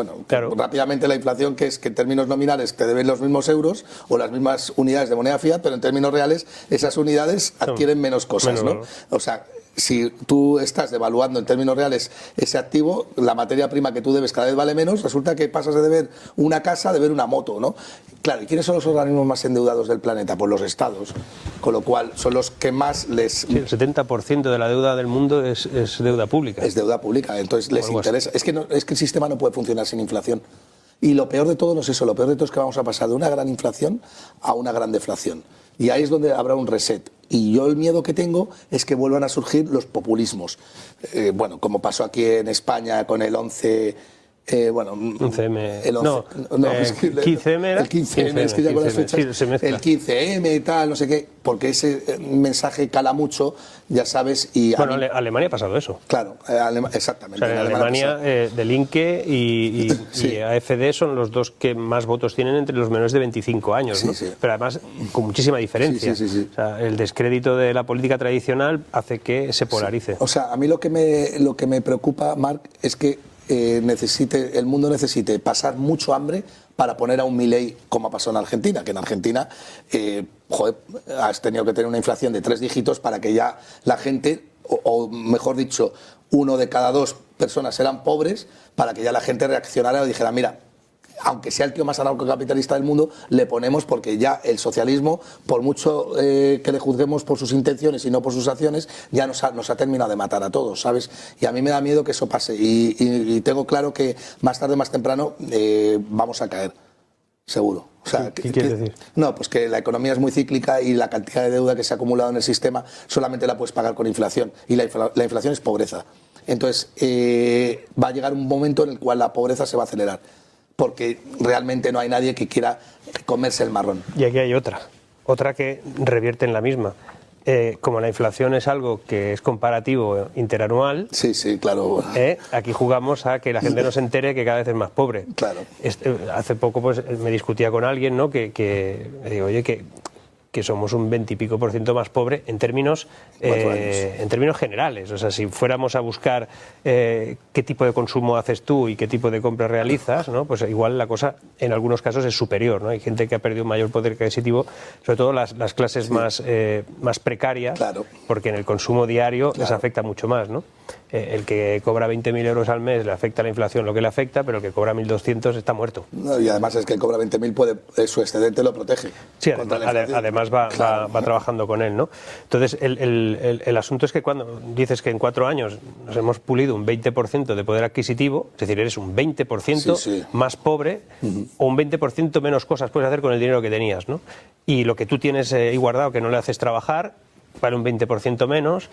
rápidamente la inflación, que es que en términos nominales te deben los mismos euros o las mismas unidades de moneda fiat, pero en términos reales esas unidades adquieren menos cosas, ¿no? O sea, si tú estás devaluando en términos reales ese activo, la materia prima que tú debes cada vez vale menos, resulta que pasas de deber una casa a deber una moto, ¿no? Claro, ¿y quiénes son los organismos más endeudados del planeta? Pues los estados, con lo cual son los que más les... Sí, el 70% de la deuda del mundo es deuda pública. Es deuda pública, entonces les interesa. Es que el sistema no puede funcionar sin inflación. Y lo peor de todo no es eso, lo peor de todo es que vamos a pasar de una gran inflación a una gran deflación. Y ahí es donde habrá un reset. Y yo el miedo que tengo es que vuelvan a surgir los populismos. Como pasó aquí en España con el 11 Bueno, un CM. El 11, no, es que 15M era. El 15M, es que ya con las fechas. Sí, se mezcla. El 15M y tal, no sé qué, porque ese mensaje cala mucho, ya sabes. Y bueno, Alemania ha pasado eso. Claro, exactamente. O sea, en Alemania, del Linke y AfD son los dos que más votos tienen entre los menores de 25 años, ¿no? Sí. Pero además con muchísima diferencia. Sí. O sea, el descrédito de la política tradicional hace que se polarice. Sí. O sea, a mí lo que me preocupa, Marc, es que el mundo necesite pasar mucho hambre para poner a un Milei, como ha pasado en Argentina, que en Argentina has tenido que tener una inflación de 3 dígitos para que ya la gente, o mejor dicho, 1 de cada 2 personas eran pobres, para que ya la gente reaccionara y dijera, mira, aunque sea el tío más anarcocapitalista del mundo, le ponemos, porque ya el socialismo, por mucho que le juzguemos por sus intenciones y no por sus acciones, ya nos ha terminado de matar a todos, ¿sabes? Y a mí me da miedo que eso pase. Y tengo claro que más tarde, más temprano, vamos a caer, seguro. O sea, ¿Qué quieres decir? No, pues que la economía es muy cíclica y la cantidad de deuda que se ha acumulado en el sistema solamente la puedes pagar con inflación. Y la inflación es pobreza. Entonces, va a llegar un momento en el cual la pobreza se va a acelerar, porque realmente no hay nadie que quiera comerse el marrón. Y aquí hay otra que revierte en la misma. Como la inflación es algo que es comparativo interanual, sí, claro. Aquí jugamos a que la gente no se entere que cada vez es más pobre. Claro. Hace poco pues me discutía con alguien, ¿no? que digo, oye, que somos un 20 y pico % más pobre en términos generales. O sea, si fuéramos a buscar qué tipo de consumo haces tú y qué tipo de compras realizas, ¿no? Pues igual la cosa en algunos casos es superior, ¿no? Hay gente que ha perdido un mayor poder adquisitivo, sobre todo las clases más precarias, claro, porque en el consumo diario les afecta mucho más, ¿no? El que cobra 20.000 euros al mes le afecta la inflación lo que le afecta, pero el que cobra 1.200 está muerto. No, y además es que el que cobra 20.000 su excedente lo protege. Sí, además va trabajando con él, ¿no? Entonces, el asunto es que cuando dices que en 4 años nos hemos pulido un 20% de poder adquisitivo, es decir, eres un 20% más pobre, o un 20% menos cosas puedes hacer con el dinero que tenías, ¿no? Y lo que tú tienes ahí guardado, que no le haces trabajar, vale un 20% menos.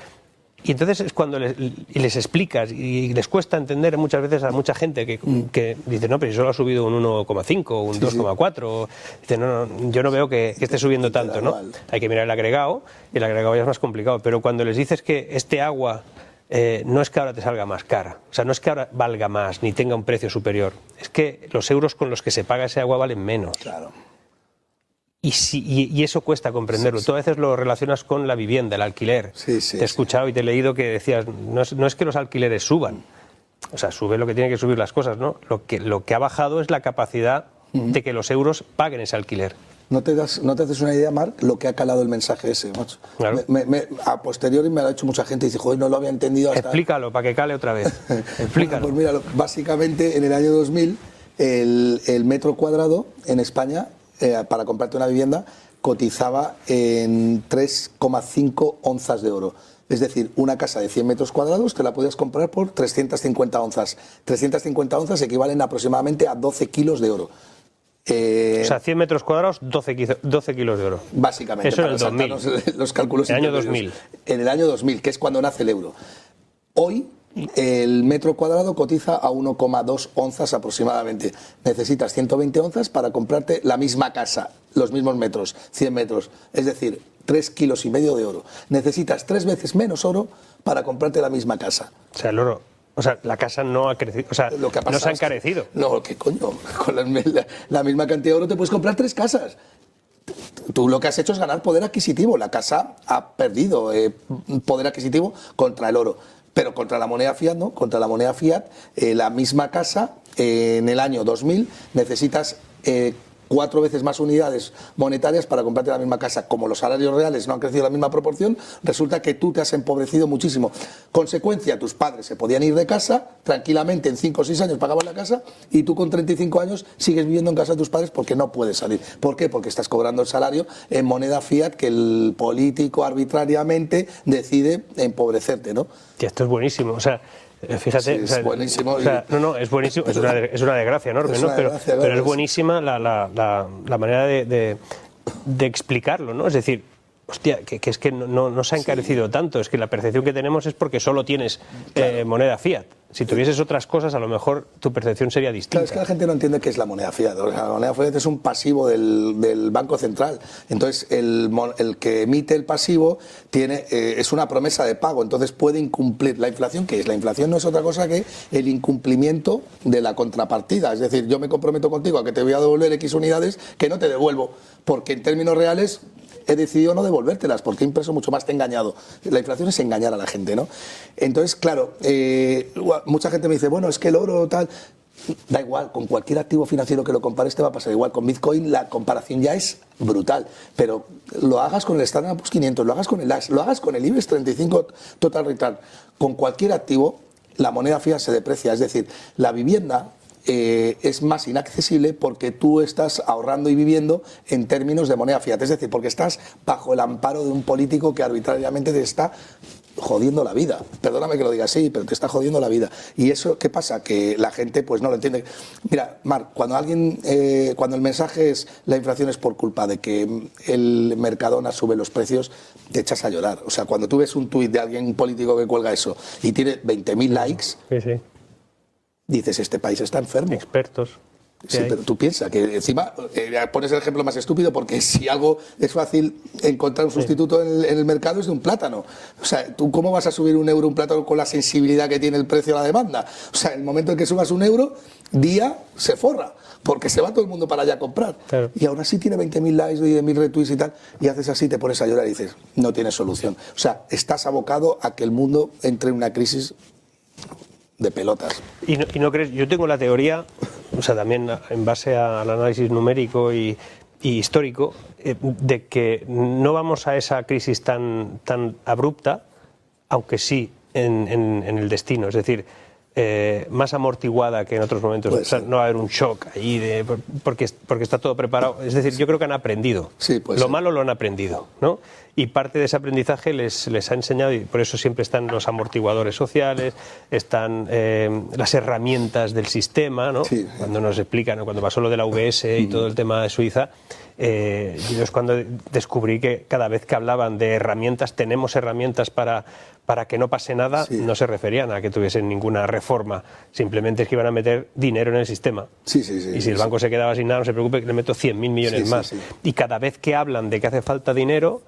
Y entonces es cuando les explicas, y les cuesta entender muchas veces a mucha gente que dice, no, pero si solo ha subido un 1,5 o un 2,4. Dice, no, yo no veo que esté subiendo tanto, ¿no? Hay que mirar el agregado, y el agregado ya es más complicado. Pero cuando les dices que este agua no es que ahora te salga más cara, o sea, no es que ahora valga más ni tenga un precio superior, es que los euros con los que se paga ese agua valen menos. Claro. Y eso cuesta comprenderlo. Tú a veces lo relacionas con la vivienda, el alquiler. Te he escuchado y te he leído que decías, no es que los alquileres suban, o sea, sube lo que tiene que subir las cosas, ¿no? Lo que ha bajado es la capacidad de que los euros paguen ese alquiler. ¿No te haces una idea, Marc, lo que ha calado el mensaje ese, macho? Claro. A posteriori me lo ha hecho mucha gente y dice, joder, no lo había entendido hasta... Explícalo, para que cale otra vez. Explícalo. Pues mira, básicamente en el año 2000 el metro cuadrado en España, para comprarte una vivienda, cotizaba en 3,5 onzas de oro. Es decir, una casa de 100 metros cuadrados te la podías comprar por 350 onzas. 350 onzas equivalen aproximadamente a 12 kilos de oro. O sea, 100 metros cuadrados, 12 kilos de oro. Básicamente. Eso en el 2000. Los cálculos. En el año 2000. En el año 2000, que es cuando nace el euro. Hoy el metro cuadrado cotiza a 1,2 onzas aproximadamente. Necesitas 120 onzas para comprarte la misma casa, los mismos metros, 100 metros. Es decir, 3,5 kilos de oro. Necesitas 3 veces menos oro para comprarte la misma casa. O sea, el oro... O sea, la casa no ha crecido, o sea, no se ha encarecido. No, ¿qué coño? Con la misma cantidad de oro te puedes comprar 3 casas. Tú lo que has hecho es ganar poder adquisitivo. La casa ha perdido poder adquisitivo contra el oro. Pero contra la moneda fiat, ¿no? Contra la moneda fiat, la misma casa, en el año 2000, necesitas 4 veces más unidades monetarias para comprarte la misma casa. Como los salarios reales no han crecido en la misma proporción, resulta que tú te has empobrecido muchísimo. Consecuencia, tus padres se podían ir de casa, tranquilamente en 5 o 6 años pagaban la casa, y tú con 35 años sigues viviendo en casa de tus padres porque no puedes salir. ¿Por qué? Porque estás cobrando el salario en moneda fiat que el político arbitrariamente decide empobrecerte, ¿no? Que esto es buenísimo, o sea... Fíjate, sí, es buenísimo. Es buenísimo, es una desgracia enorme, ¿no? Pero es buenísima la manera de explicarlo, ¿no? Es decir, hostia, que es que no se ha encarecido tanto, es que la percepción que tenemos es porque solo tienes moneda fiat. Si tuvieses otras cosas, a lo mejor tu percepción sería distinta. Claro, es que la gente no entiende qué es la moneda fiat. O sea, la moneda fiat es un pasivo del Banco Central. Entonces, el que emite el pasivo es una promesa de pago, entonces puede incumplir. ¿La inflación qué es? La inflación no es otra cosa que el incumplimiento de la contrapartida. Es decir, yo me comprometo contigo a que te voy a devolver X unidades que no te devuelvo, porque en términos reales he decidido no devolvértelas porque he impreso mucho más, te he engañado. La inflación es engañar a la gente, ¿no? Entonces, claro, mucha gente me dice, bueno, es que el oro tal... Da igual, con cualquier activo financiero que lo compares te va a pasar igual. Con Bitcoin la comparación ya es brutal, pero lo hagas con el Standard & Poor's 500, lo hagas con el DAX, lo hagas con el IBEX 35 Total Return, con cualquier activo la moneda fiat se deprecia. Es decir, la vivienda es más inaccesible porque tú estás ahorrando y viviendo en términos de moneda fiat, es decir, porque estás bajo el amparo de un político que arbitrariamente te está jodiendo la vida. Perdóname que lo diga así, pero te está jodiendo la vida. ¿Y eso qué pasa? Que la gente pues no lo entiende. Mira, Marc, cuando el mensaje es la inflación es por culpa de que el Mercadona sube los precios, te echas a llorar. O sea, cuando tú ves un tuit de alguien político que cuelga eso y tiene 20.000 likes, sí. Dices, este país está enfermo. Expertos. Sí, pero tú piensas que encima pones el ejemplo más estúpido porque si algo es fácil encontrar un sustituto en el mercado es de un plátano. O sea, ¿tú cómo vas a subir €1 un plátano con la sensibilidad que tiene el precio a la demanda? O sea, en el momento en que subas €1, día se forra, porque se va todo el mundo para allá a comprar. Claro. Y aún así tiene 20.000 likes, 10.000 retweets y tal, y haces así, te pones a llorar y dices, no tienes solución. O sea, estás abocado a que el mundo entre en una crisis de pelotas. ¿Y no crees? Yo tengo la teoría, o sea, también en base al análisis numérico y histórico, de que no vamos a esa crisis tan abrupta, aunque sí en el destino. Es decir, más amortiguada que en otros momentos. O sea, no va a haber un shock ahí porque está todo preparado. Es decir, yo creo que han aprendido. Sí, lo malo lo han aprendido, ¿no? Y parte de ese aprendizaje les ha enseñado, y por eso siempre están los amortiguadores sociales, están las herramientas del sistema, ¿no? Sí. Cuando nos explican, ¿no? Cuando pasó lo de la UBS y todo el tema de Suiza, yo es cuando descubrí que cada vez que hablaban de herramientas, tenemos herramientas para que no pase nada, sí, no se referían a que tuviesen ninguna reforma, simplemente es que iban a meter dinero en el sistema. Sí, y si el banco se quedaba sin nada, no se preocupe, que le meto 100.000 millones más. Sí. Y cada vez que hablan de que hace falta dinero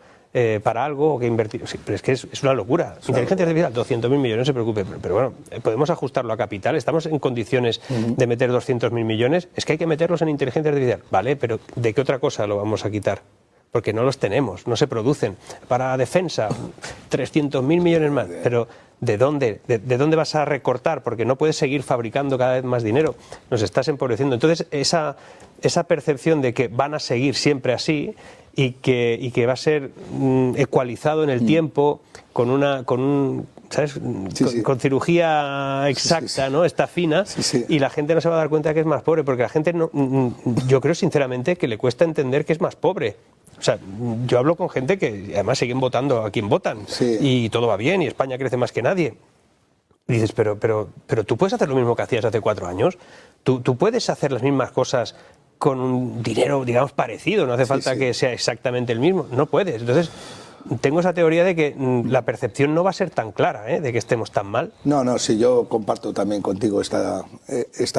para algo o que invertir, sí, pero es que es una locura. Inteligencia artificial, 200.000 millones, no se preocupe, pero bueno, podemos ajustarlo a capital, estamos en condiciones de meter 200.000 millones, es que hay que meterlos en inteligencia artificial, vale, pero ¿de qué otra cosa lo vamos a quitar? Porque no los tenemos, no se producen. Para defensa, 300.000 millones más, pero ¿de dónde vas a recortar? Porque no puedes seguir fabricando cada vez más dinero, nos estás empobreciendo. Entonces, esa percepción de que van a seguir siempre así y que va a ser ecualizado en el tiempo con ¿sabes? Con cirugía exacta, ¿no? Está fina, y la gente no se va a dar cuenta que es más pobre, porque la gente yo creo sinceramente que le cuesta entender que es más pobre. O sea, yo hablo con gente que además siguen votando a quien votan, y todo va bien y España crece más que nadie. Y dices, pero tú puedes hacer lo mismo que hacías hace 4 años, tú puedes hacer las mismas cosas con un dinero, digamos, parecido, no hace falta que sea exactamente el mismo, no puedes. Entonces, tengo esa teoría de que la percepción no va a ser tan clara, de que estemos tan mal. No, sí, yo comparto también contigo esta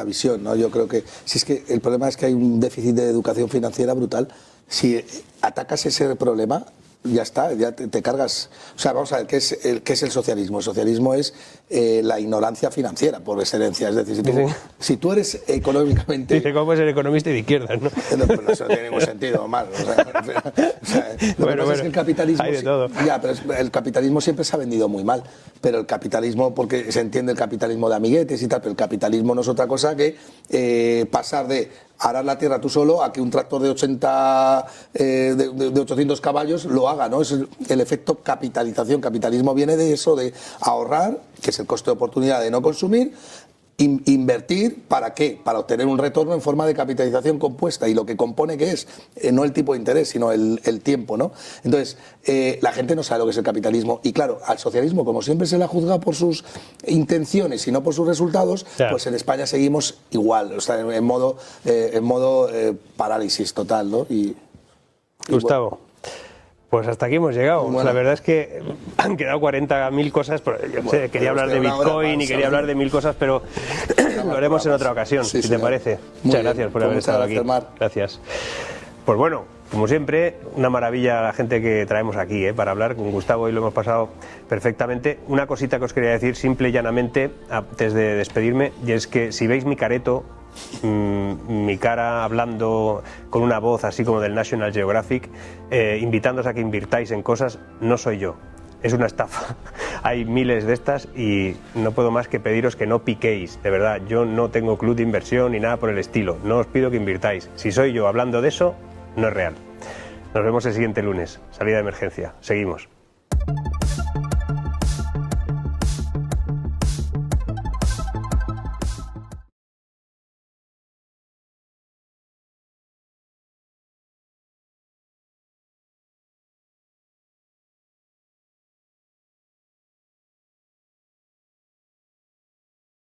visión, ¿no? Yo creo que, si es que el problema es que hay un déficit de educación financiera brutal. Si atacas ese problema, ya está, ya te cargas. O sea, vamos a ver, ¿qué es el socialismo? El socialismo es la ignorancia financiera, por excelencia. Es decir, si tú eres económicamente... Dice, ¿cómo puedes ser economista y de izquierdas, no? No, pero eso no tiene ningún sentido, mal. Lo que pasa es que el capitalismo... Hay de todo. Ya, pero el capitalismo siempre se ha vendido muy mal. Pero el capitalismo, porque se entiende el capitalismo de amiguetes y tal, pero el capitalismo no es otra cosa que pasar de arar la tierra tú solo a que un tractor de 800 caballos lo haga, ¿no? Es el efecto capitalización. Capitalismo viene de eso, de ahorrar, que es el coste de oportunidad de no consumir, invertir, ¿para qué? Para obtener un retorno en forma de capitalización compuesta, y lo que compone que es no el tipo de interés, sino el tiempo, ¿no? Entonces, la gente no sabe lo que es el capitalismo, y claro, al socialismo, como siempre se le ha juzgado por sus intenciones y no por sus resultados, claro, pues en España seguimos igual, o sea, en modo parálisis total, ¿no? Gustavo, Pues hasta aquí hemos llegado. Bueno. La verdad es que han quedado 40.000 cosas. Pero yo no sé, quería hablar de Bitcoin y quería hablar de 1000 cosas, pero lo haremos en otra ocasión, si te parece. Muchas gracias por haber estado aquí. Gracias. Pues bueno, como siempre, una maravilla la gente que traemos aquí para hablar con Gustavo, y lo hemos pasado perfectamente. Una cosita que os quería decir simple y llanamente antes de despedirme, y es que si veis mi careto, mi cara hablando con una voz así como del National Geographic, invitándoos a que invirtáis en cosas, no soy yo, es una estafa. Hay miles de estas y no puedo más que pediros que no piquéis, de verdad. Yo no tengo club de inversión ni nada por el estilo, no os pido que invirtáis. Si soy yo hablando de eso, no es real. Nos vemos el siguiente lunes, salida de emergencia, seguimos.